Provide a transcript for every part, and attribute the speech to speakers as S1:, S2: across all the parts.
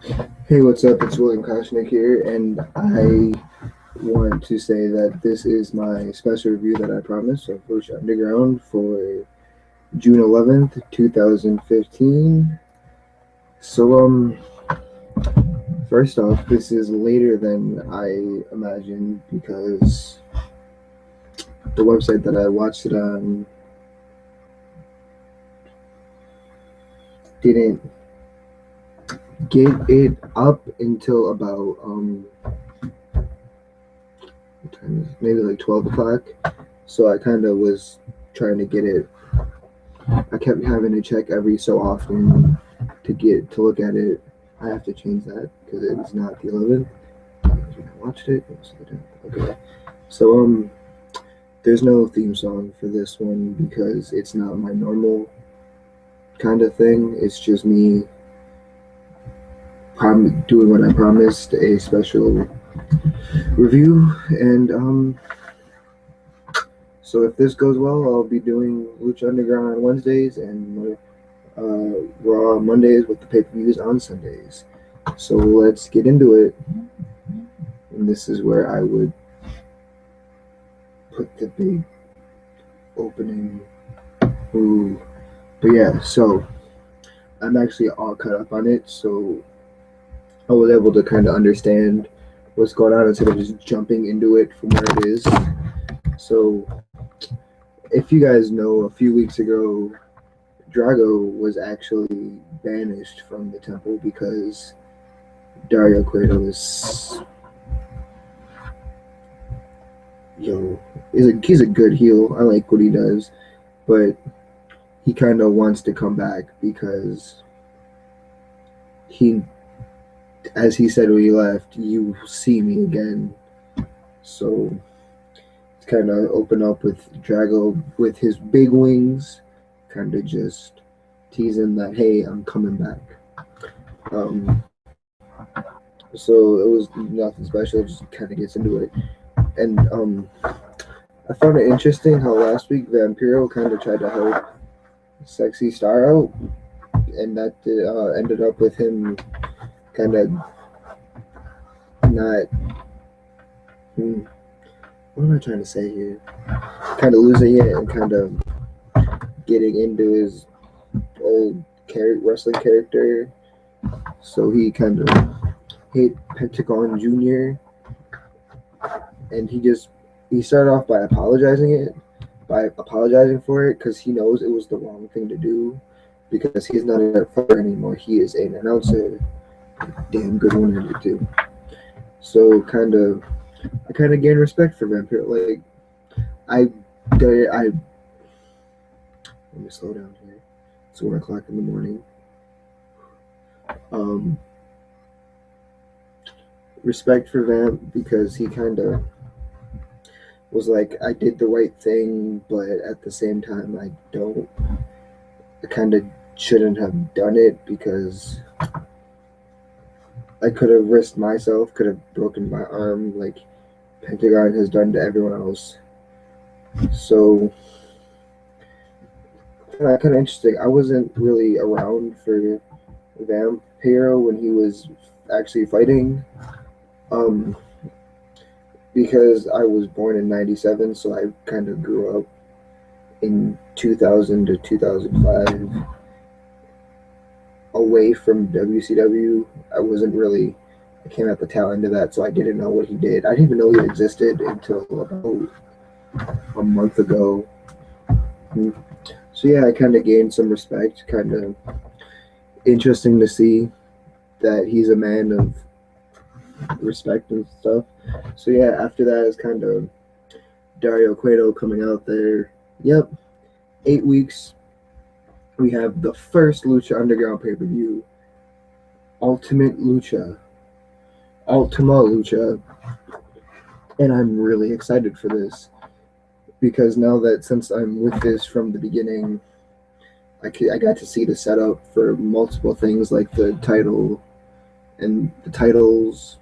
S1: Hey, what's up? It's William Koshnick here, and I want to say that this is my special review that I promised of Lucha Underground for June 11th, 2015. So, first off, this is later than I imagined because the website that I watched it on didn't get it up until about what time is it? Maybe like 12 o'clock. So I kind of was trying to get it. I kept having to check every so often to look at it. I have to change that because it's not the 11th. I watched it. It was the 10th. Okay. So there's no theme song for this one because it's not my normal kind of thing. It's just me doing what I promised, a special review, and so if this goes well, I'll be doing Lucha Underground on Wednesdays and Raw on Mondays with the pay-per-views on Sundays. So let's get into it. And this is where I would put the big opening. Ooh. But yeah, so I'm actually all caught up on it, so I was able to kind of understand what's going on instead of just jumping into it from where it is. So if you guys know, a few weeks ago, Drago was actually banished from the temple because Dario Cueto is he's a good heel. I like what he does, but he kind of wants to come back because he, as he said when he left, you see me again. So it's kind of open up with Drago with his big wings, kind of just teasing that, hey, I'm coming back. So it was nothing special. It just kind of gets into it, and I found it interesting how last week Vampiro kind of tried to help Sexy Star out, and that ended up with him kind of not. What am I trying to say here? Kind of losing it and kind of getting into his old wrestling character. So he kind of hit Pentagon Jr. and he started off by apologizing for it because he knows it was the wrong thing to do because he's not a fighter anymore. He is an announcer. Damn good one at it too. So I kind of gained respect for Vampire. Like I let me slow down here. It's 1 o'clock in the morning. Um, Respect for Vamp because he kind of was like, I did the right thing, but at the same time, I kind of shouldn't have done it because I could have risked myself, could have broken my arm like Pentagon has done to everyone else. So, kind of interesting. I wasn't really around for Vampiro when he was actually fighting. Um, because I was born in '97, so I kind of grew up in 2000 to 2005 away from WCW. I came at the tail end of that, so I didn't know what he did. I didn't even know he existed until about a month ago. So yeah, I kind of gained some respect. Kind of interesting to see that he's a man of respect and stuff. So yeah, after that is kind of Dario Cueto coming out there. Yep, 8 weeks. We have the first Lucha Underground pay per view, Ultima Lucha, and I'm really excited for this because now that since I'm with this from the beginning, I got to see the setup for multiple things like the title and the titles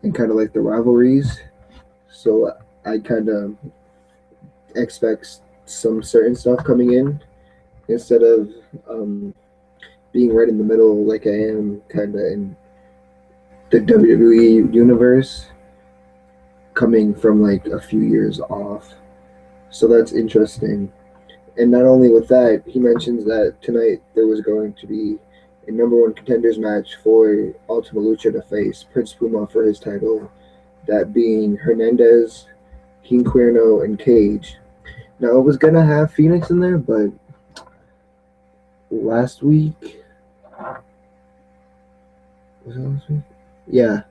S1: and kind of like the rivalries. So I kind of expect some certain stuff coming in instead of being right in the middle, like I am, kind of in the WWE universe, coming from like a few years off. So that's interesting. And not only with that, he mentions that tonight there was going to be a number one contenders match for Ultima Lucha to face Prince Puma for his title, that being Hernandez, King Cuerno, and Cage. Now, it was going to have Phoenix in there, but last week, was it last week? Yeah,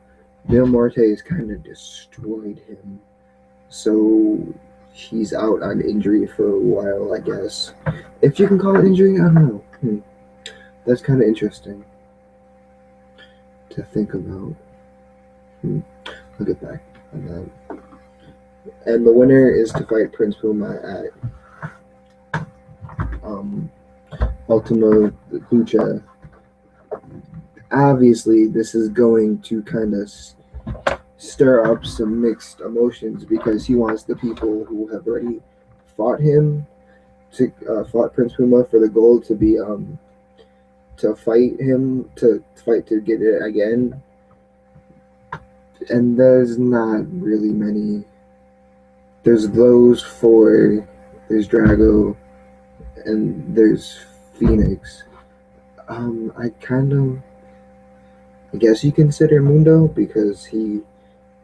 S1: Bill Martes kind of destroyed him. So he's out on injury for a while, I guess. If you can call it injury, I don't know. That's kind of interesting to think about. I'll get back on that. And the winner is to fight Prince Puma at Ultima Lucha. Obviously, this is going to kind of stir up some mixed emotions because he wants the people who have already fought him to fought Prince Puma for the gold to be to fight him to fight to get it again. And there's not really many. There's those four. There's Drago, and there's Phoenix. I guess you consider Mundo because he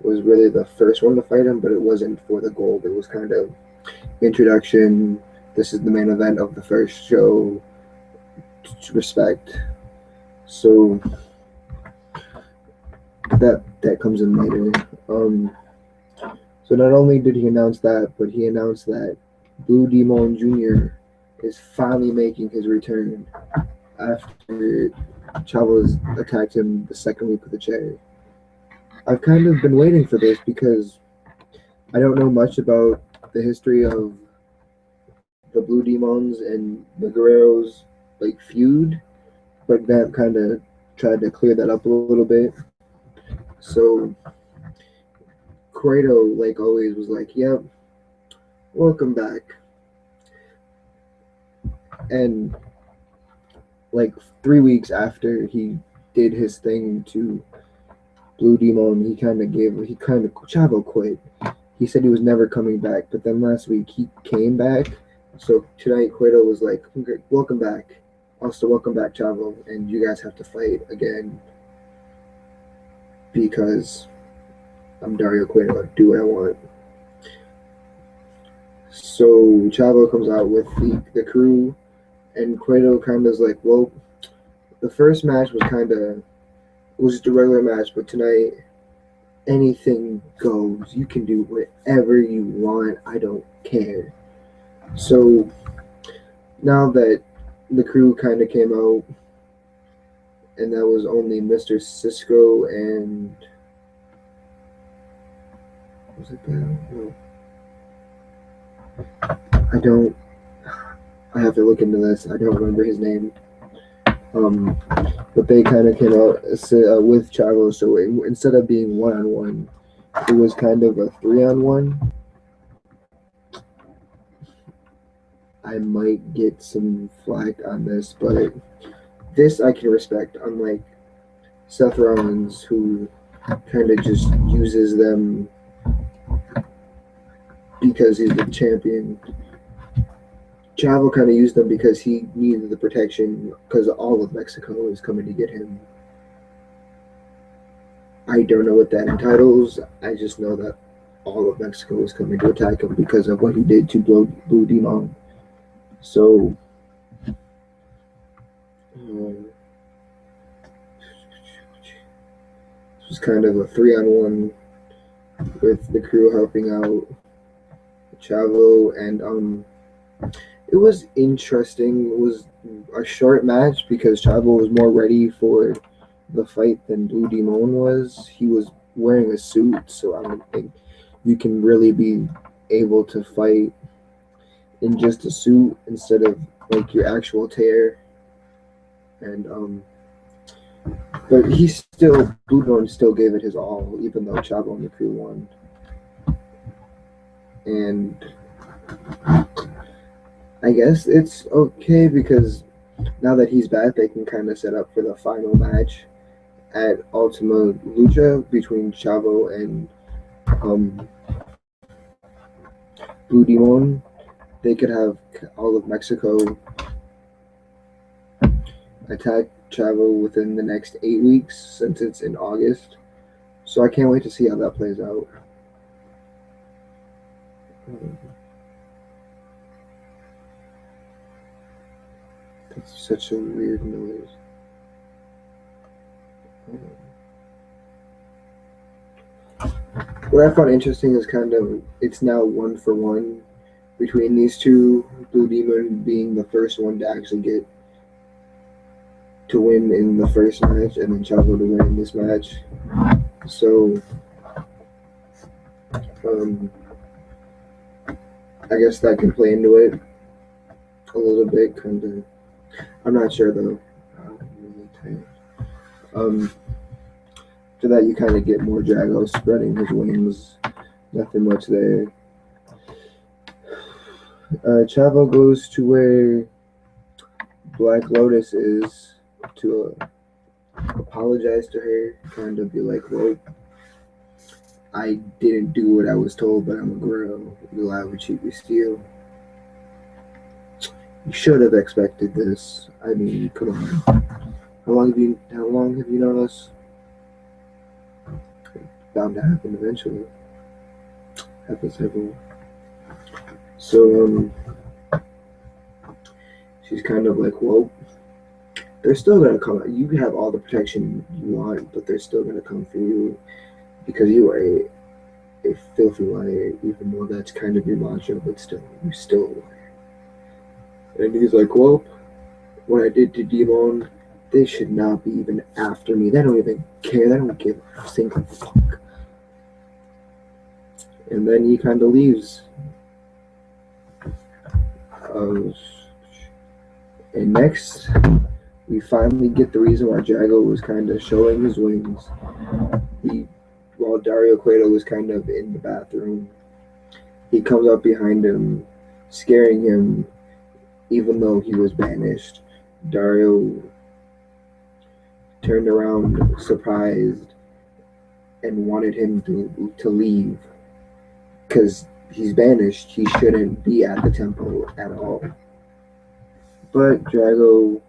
S1: was really the first one to fight him, but it wasn't for the gold. It was kind of introduction. This is the main event of the first show. Respect. So that comes in later. So not only did he announce that, but he announced that Blue Demon Jr. is finally making his return after Chavez attacked him the second week with a chair. I've kind of been waiting for this because I don't know much about the history of the Blue Demons and the Guerreros like feud, but Vamp kind of tried to clear that up a little bit. So Cueto, like always, was like, "Yep, welcome back." And like 3 weeks after he did his thing to Blue Demon, he kind of Chavo quit. He said he was never coming back, but then last week he came back. So tonight Cueto was like, "Welcome back. Also, welcome back, Chavo, and you guys have to fight again because I'm Dario Cueto. I do what I want." So Chavo comes out with the crew, and Cueto kind of is like, "Well, the first match was just a regular match, but tonight anything goes. You can do whatever you want. I don't care." So now that the crew kind of came out, and that was only Mr. Cisco and was it that? No. I have to look into this. I don't remember his name. But they kind of came out with Chavo, so instead of being 1-on-1, it was kind of a 3-on-1. I might get some flack on this, but this I can respect, unlike Seth Rollins, who kind of just uses them because he's the champion. Chavo kind of used them because he needed the protection because all of Mexico is coming to get him. I don't know what that entitles. I just know that all of Mexico is coming to attack him because of what he did to Blue Demon. So, it was kind of a 3-on-1 with the crew helping out Chavo, and it was interesting. It was a short match because Chavo was more ready for the fight than Blue Demon was. He was wearing a suit, so I don't think you can really be able to fight in just a suit instead of like your actual tear. And but Blue Demon still gave it his all, even though Chavo and the crew won. And I guess it's okay because now that he's back, they can kind of set up for the final match at Ultima Lucha between Chavo and um, Blue Demon. They could have all of Mexico attack Chavo within the next 8 weeks since it's in August. So I can't wait to see how that plays out. That's such a weird noise. What I found interesting is kind of it's now 1-for-1 between these two. Blue Demon being the first one to actually get to win in the first match, and then Chavo to win in this match. So, I guess that can play into it a little bit. Kind of, I'm not sure though. I'm really tired. After that, you kind of get more Drago spreading his wings. Nothing much there. Chavo goes to where Black Lotus is to apologize to her, kind of be like, well, I didn't do what I was told, but I'm a girl. You lie would cheat, we steal. You should have expected this. I mean, come on. How long have you known us? Bound to happen eventually. Happens to everyone. So she's kind of like, well, they're still gonna come. You have all the protection you want, but they're still gonna come for you because you are a filthy liar. Even though that's kind of your mantra, but still, you're still a liar. And he's like, well, what I did to Demon, they should not be even after me. They don't even care. They don't give a single fuck. And then he kind of leaves. And next, we finally get the reason why Drago was kind of showing his wings. While Dario Cueto was kind of in the bathroom, he comes up behind him, scaring him, even though he was banished. Dario turned around, surprised, and wanted him to leave. Because he's banished, he shouldn't be at the temple at all. But Drago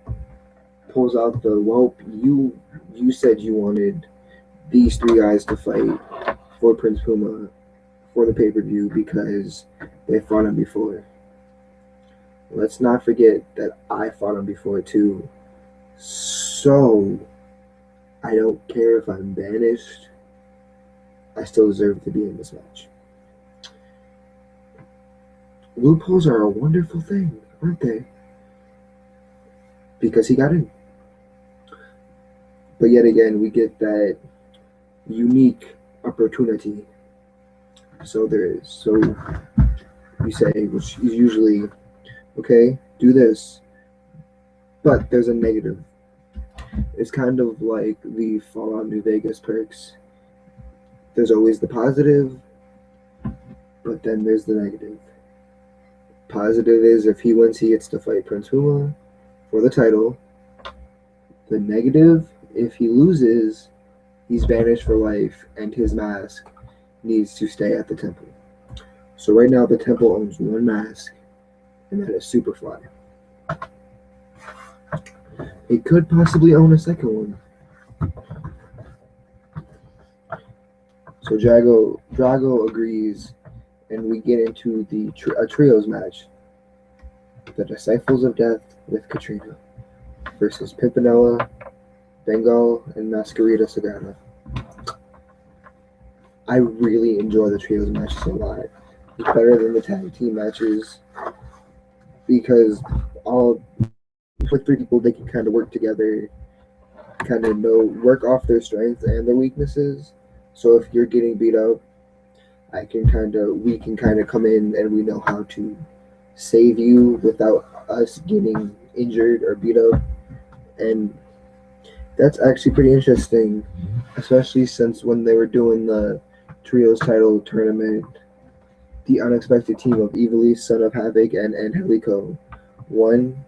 S1: pulls out the, well, you said you wanted these three guys to fight for Prince Puma for the pay-per-view because they fought him before. Let's not forget that I fought him before too. So I don't care if I'm banished. I still deserve to be in this match. Loopholes are a wonderful thing, aren't they? Because he got in. But yet again, we get that unique opportunity. So there is. So you say, which is usually, okay, do this. But there's a negative. It's kind of like the Fallout New Vegas perks. There's always the positive, but then there's the negative. Positive is if he wins, he gets to fight Prince Puma for the title. The negative, if he loses, he's banished for life, and his mask needs to stay at the temple. So right now, the temple owns one mask, and that is Superfly. It could possibly own a second one. So Drago agrees, and we get into a trios match. The Disciples of Death with Katrina versus Pimpinella, Bengal, and Masquerita Sagrada. I really enjoy the trios matches a lot. It's better than the tag team matches because with three people they can kind of work together, kind of work off their strengths and their weaknesses. So if you're getting beat up, we can kind of come in and we know how to save you without us getting injured or beat up. And that's actually pretty interesting, especially since when they were doing the trios title tournament, the unexpected team of Evilise, Son of Havoc, and Angelico won.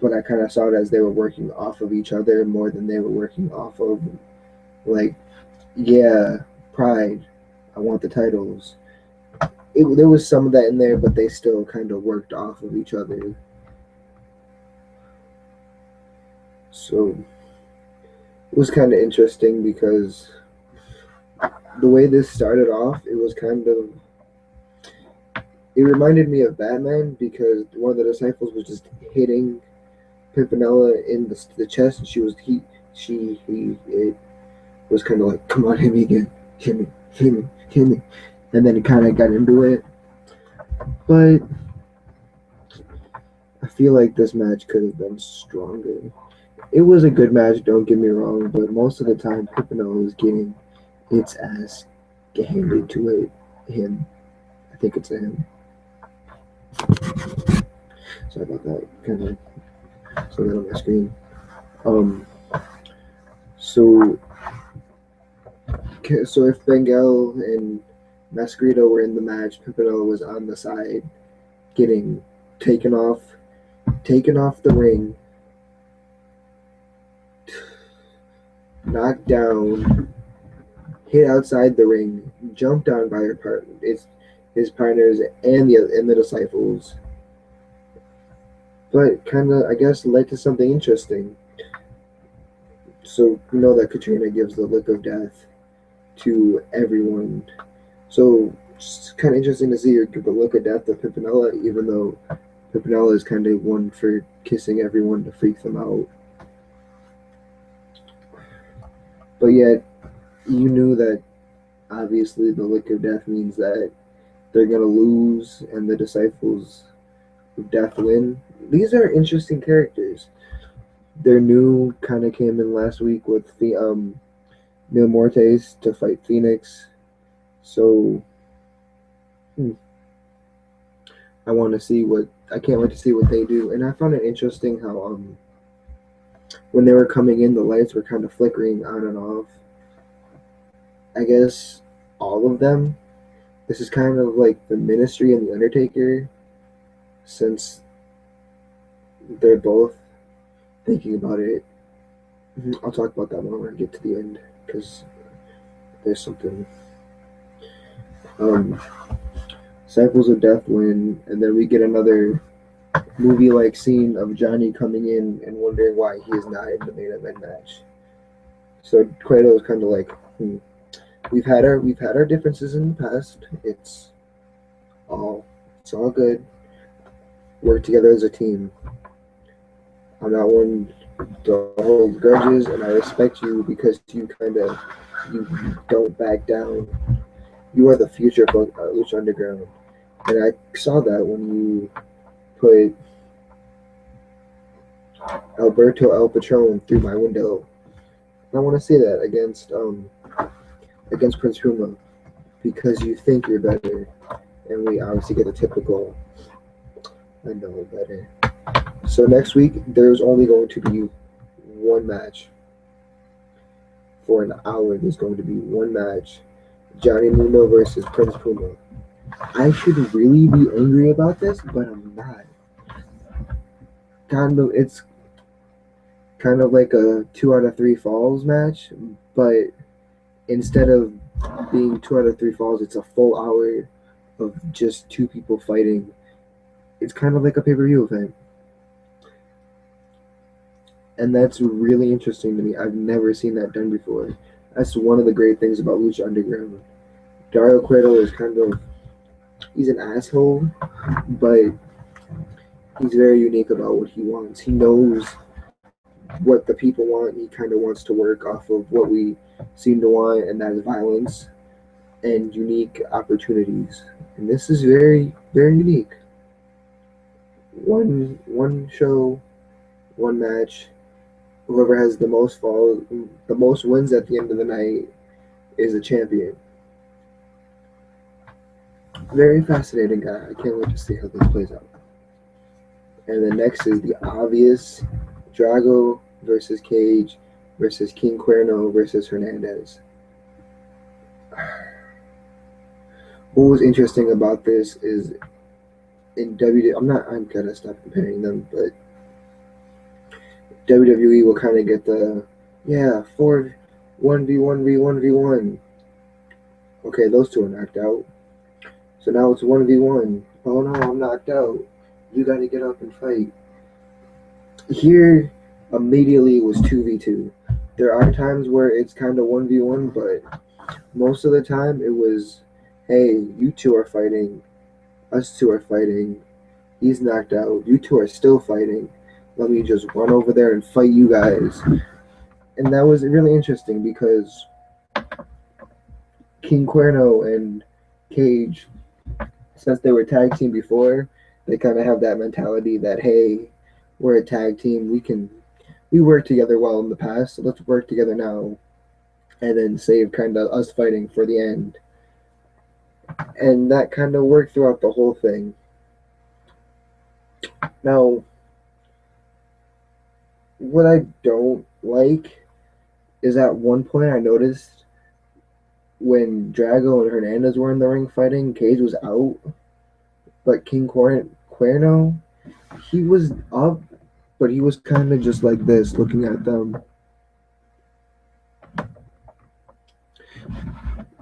S1: but I kind of saw it as they were working off of each other more than they were working off of, like, yeah, pride. I want the titles. There was some of that in there, but they still kind of worked off of each other. So it was kind of interesting because the way this started off, it was kind of, it reminded me of Batman because one of the disciples was just hitting Pimpinella in the chest, and he it was kind of like, come on, hit me again, hit me, hit me, hit me, and then he kind of got into it. But I feel like this match could have been stronger. It was a good match, don't get me wrong, but most of the time Pimpinella was getting its ass handed to him. I think it's a him. Sorry about that. Kind of saw that on my screen. Um. So so if Bengal and Masquerito were in the match, Pimpinella was on the side, getting taken off, taken off the ring, knocked down, hit outside the ring, jumped on by his partners and the disciples. But kind of, I guess, led to something interesting. So you know that Katrina gives the look of death to everyone. So it's kind of interesting to see her give the look of death to Pimpinella, even though Pimpinella is kind of one for kissing everyone to freak them out. But yet, you knew that obviously the lick of death means that they're gonna lose and the disciples of death win. These are interesting characters. Their new kind of came in last week with the Mil Mortes to fight Phoenix. So I can't wait to see what they do. And I found it interesting how when they were coming in, the lights were kind of flickering on and off. I guess all of them. This is kind of like the Ministry and the Undertaker, since they're both thinking about it. I'll talk about that when I get to the end because there's something. Um, Disciples of Death win, and then we get another movie-like scene of Johnny coming in and wondering why he is not in the main event match. So Cueto is kind of like, we've had our differences in the past. It's all good. Work together as a team. I'm not one to hold grudges, and I respect you because you don't back down. You are the future of Lucha Underground, and I saw that when you put Alberto El Patron through my window. I want to say that against Prince Puma because you think you're better, and we obviously get the typical I know better. So next week there's only going to be one match. For an hour there's going to be one match. Johnny Mundo versus Prince Puma. I should really be angry about this, but I'm not. It's kind of like a 2 out of 3 falls match, but instead of being 2 out of 3 falls, it's a full hour of just two people fighting. It's kind of like a pay-per-view event. And that's really interesting to me. I've never seen that done before. That's one of the great things about Lucha Underground. Dario Cueto is he's an asshole, but he's very unique about what he wants. He knows what the people want. He kind of wants to work off of what we seem to want, and that is violence and unique opportunities. And this is very, very unique. One show, one match. Whoever has the most wins at the end of the night is a champion. Very fascinating guy. I can't wait to see how this plays out. And then next is the obvious Drago versus Cage versus King Cuerno versus Hernandez. What was interesting about this is in WWE, I'm gonna stop comparing them, but WWE will kind of get the, yeah, 1v1v1v1. Okay, those two are knocked out. So now it's 1v1. Oh no, I'm knocked out. You got to get up and fight. Here, immediately it was 2v2. There are times where it's kind of 1v1, but most of the time it was, hey, you two are fighting. Us two are fighting. He's knocked out. You two are still fighting. Let me just run over there and fight you guys. And that was really interesting because King Cuerno and Cage, since they were tag team before, they kind of have that mentality that, hey, we're a tag team. We worked together well in the past, so let's work together now, and then save kind of us fighting for the end. And that kind of worked throughout the whole thing. Now, what I don't like is at one point I noticed when Drago and Hernandez were in the ring fighting, Cage was out, but Cuerno, he was up, but he was kind of just like this, looking at them.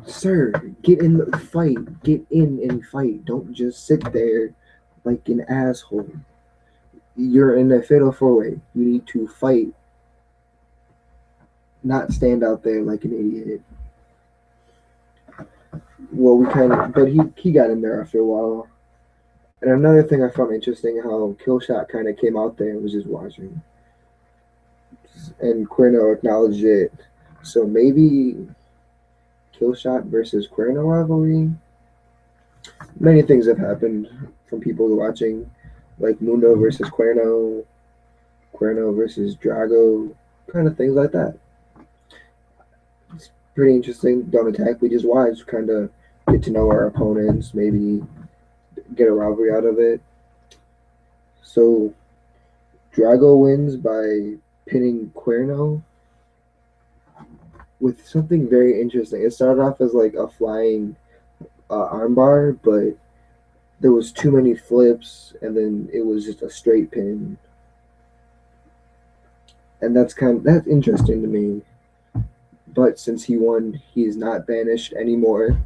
S1: Sir, get in the fight. Get in and fight. Don't just sit there like an asshole. You're in a fatal four-way. You need to fight, not stand out there like an idiot. Well, we kind of, but he got in there after a while. And another thing I found interesting, how Killshot kind of came out there and was just watching, and Cuerno acknowledged it. So maybe Killshot versus Cuerno rivalry. Many things have happened from people watching, like Mundo versus Cuerno, Cuerno versus Drago, kind of things like that. It's pretty interesting. Don't attack, we just watch, kind of get to know our opponents, maybe get a rivalry out of it. So Drago wins by pinning Cuerno with something very interesting. It started off as like a flying armbar, but there was too many flips, and then it was just a straight pin. And that's interesting to me. But since he won, he's not banished anymore.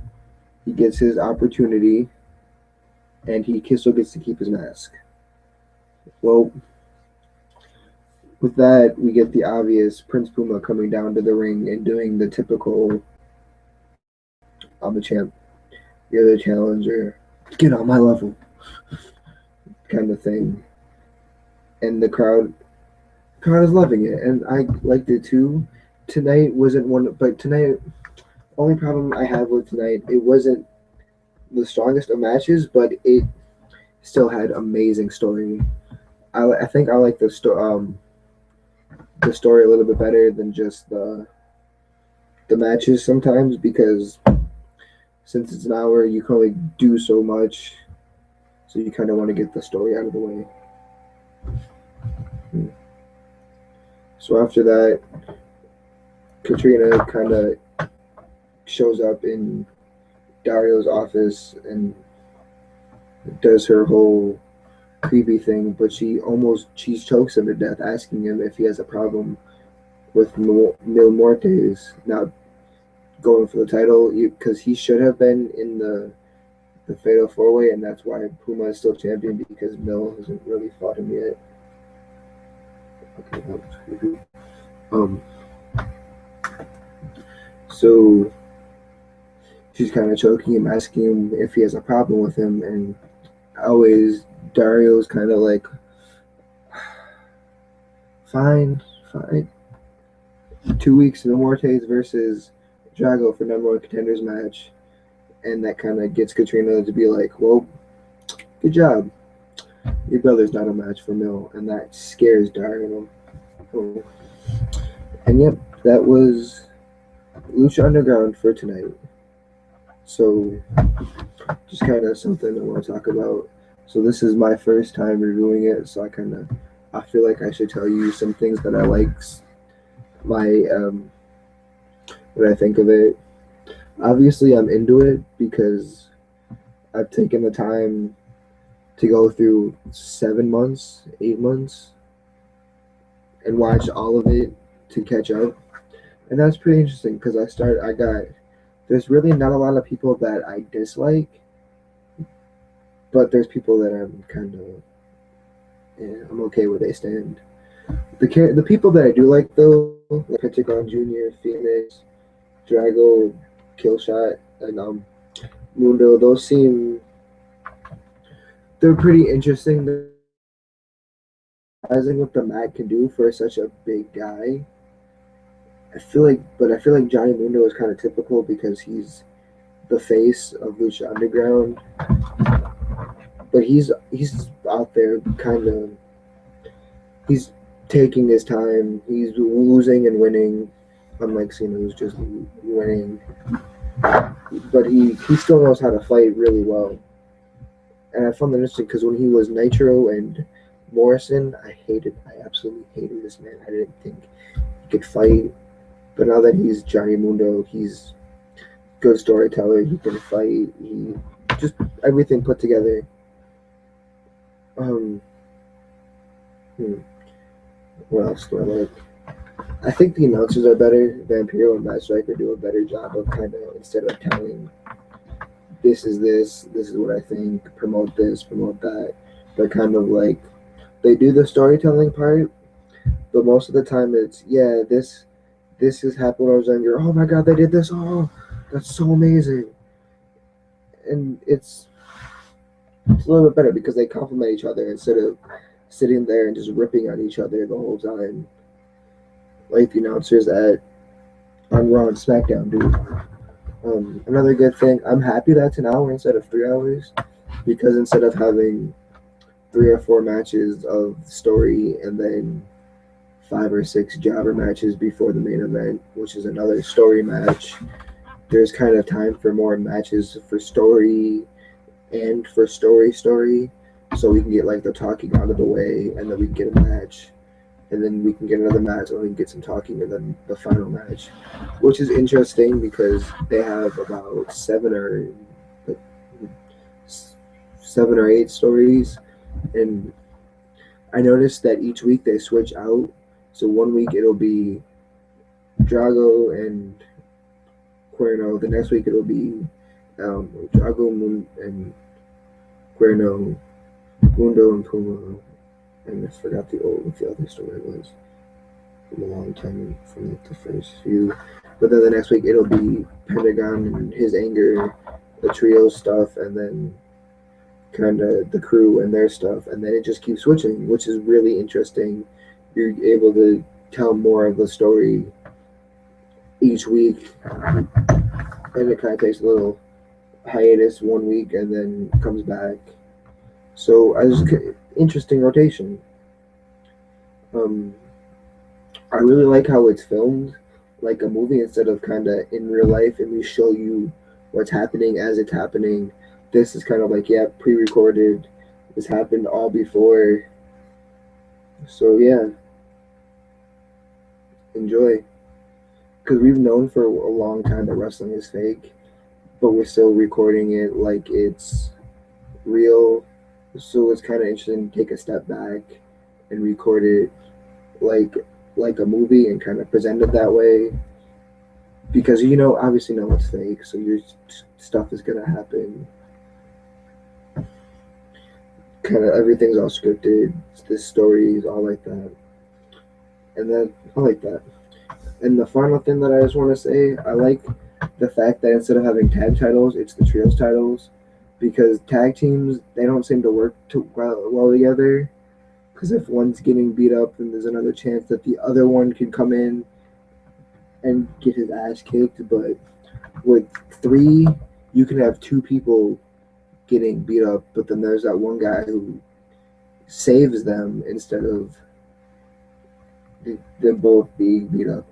S1: He gets his opportunity, and he still gets to keep his mask. Well, with that, we get the obvious Prince Puma coming down to the ring and doing the typical, I'm the champ, you're the challenger, get on my level kind of thing. And the crowd is loving it, and I liked it too. Tonight wasn't one, but tonight, only problem I have with tonight, it wasn't the strongest of matches, but it still had amazing story. I think I like the story a little bit better than just the matches sometimes, because since it's an hour, you can only do so much, so you kind of want to get the story out of the way. So after that, Katrina kind of shows up in Dario's office and does her whole creepy thing, but she chokes him to death, asking him if he has a problem with Mil Muertes not going for the title, because he should have been in the Fatal 4-Way, and that's why Puma is still champion, because Mil hasn't really fought him yet. Okay, that was creepy. So she's kind of choking him, asking him if he has a problem with him, and always Dario's kind of like, fine. 2 weeks in the Muertes versus Drago for number one contenders match, and that kind of gets Katrina to be like, well, good job. Your brother's not a match for Mil, and that scares Dario. And yep, that was Lucha Underground for tonight. So, just kind of something I want to talk about. So this is my first time reviewing it, so I feel like I should tell you some things that I like, what I think of it. Obviously, I'm into it because I've taken the time to go through 7 months, 8 months, and watch all of it to catch up. And that's pretty interesting because I got, there's really not a lot of people that I dislike, but there's people that I'm kind of, yeah, I'm okay where they stand. The people that I do like though, like Pentagon Junior, Phoenix, Drago, Killshot, and Mundo, those seem, they're pretty interesting. Realizing what the Mac can do for such a big guy. I feel like Johnny Mundo is kind of typical because he's the face of Lucha Underground, but he's out there kind of, he's taking his time. He's losing and winning, unlike Cena who's just winning. But he still knows how to fight really well. And I found that interesting because when he was Nitro and Morrison, I absolutely hated this man. I didn't think he could fight. But now that he's Johnny Mundo, he's good storyteller. He can fight. He just everything put together. Um, what else do I like? I think the announcers are better. Vampiro and Matt Striker do a better job of kind of, instead of telling this is what I think, promote this, promote that. They're kind of like, they do the storytelling part, but most of the time it's, yeah, this has happened when I was younger. Oh my god, they did this. Oh, that's so amazing. And it's a little bit better because they complement each other instead of sitting there and just ripping on each other the whole time, like the announcers at on Raw and SmackDown do. Another good thing, I'm happy that's an hour instead of 3 hours, because instead of having 3 or 4 matches of story and then 5 or 6 jobber matches before the main event, which is another story match, there's kind of time for more matches for story and for story, so we can get like the talking out of the way, and then we can get a match, and then we can get another match, and we can get some talking, and then the final match, which is interesting because they have about 7 or 8 stories, and I noticed that each week they switch out. So one week it'll be Drago and Cuerno. The next week it'll be Drago and Cuerno, Mundo and Puma, and I forgot what the other story was from a long time, from like the first few. But then the next week it'll be Pentagon and his anger, the trio stuff, and then kind of the crew and their stuff, and then it just keeps switching, which is really interesting. You're able to tell more of the story each week, and it kind of takes a little hiatus one week and then comes back. So I just interesting rotation. I really like how it's filmed like a movie instead of kind of in real life, and we show you what's happening as it's happening. This is kind of like, yeah, pre-recorded. This happened all before. So yeah, enjoy. Because we've known for a long time that wrestling is fake, but we're still recording it like it's real. So it's kind of interesting to take a step back and record it like a movie and kind of present it that way. Because obviously know it's fake, so your stuff is gonna happen. Kind of everything's all scripted. This story is all like that, and then I like that. And the final thing that I just want to say, I like the fact that instead of having tag titles, it's the trios titles, because tag teams, they don't seem to work too well together. Because if one's getting beat up, then there's another chance that the other one can come in and get his ass kicked. But with 3, you can have 2 people getting beat up, but then there's that one guy who saves them instead of them both being beat up.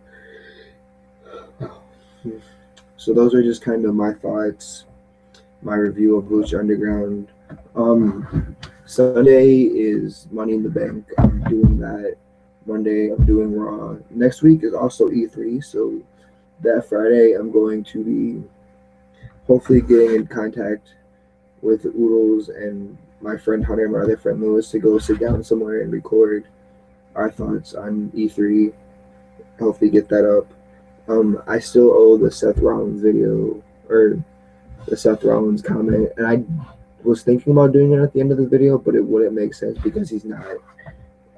S1: So those are just kind of my thoughts, my review of Lucha Underground. Sunday is Money in the Bank. I'm doing that. Monday I'm doing Raw. Next week is also E3, so that Friday I'm going to be hopefully getting in contact with Oodles and my friend Hunter and my other friend Lewis to go sit down somewhere and record our thoughts on E3. Hopefully, get that up. I still owe the Seth Rollins video or the Seth Rollins comment, and I was thinking about doing it at the end of the video, but it wouldn't make sense because he's not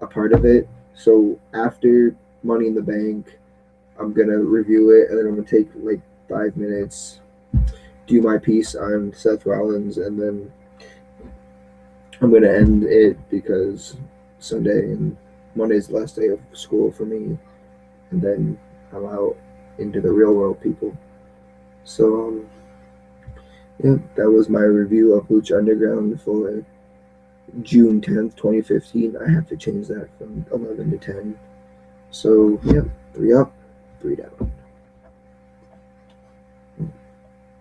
S1: a part of it. So after Money in the Bank, I'm gonna review it, and then I'm gonna take like 5 minutes, do my piece on Seth Rollins, and then I'm gonna end it because Sunday and Monday's the last day of school for me, and then I'm out into the real world, people. So yeah, that was my review of Lucha Underground for June 10th, 2015. I have to change that from 11 to 10. So yeah, 3 up, 3 down.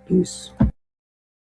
S1: Peace.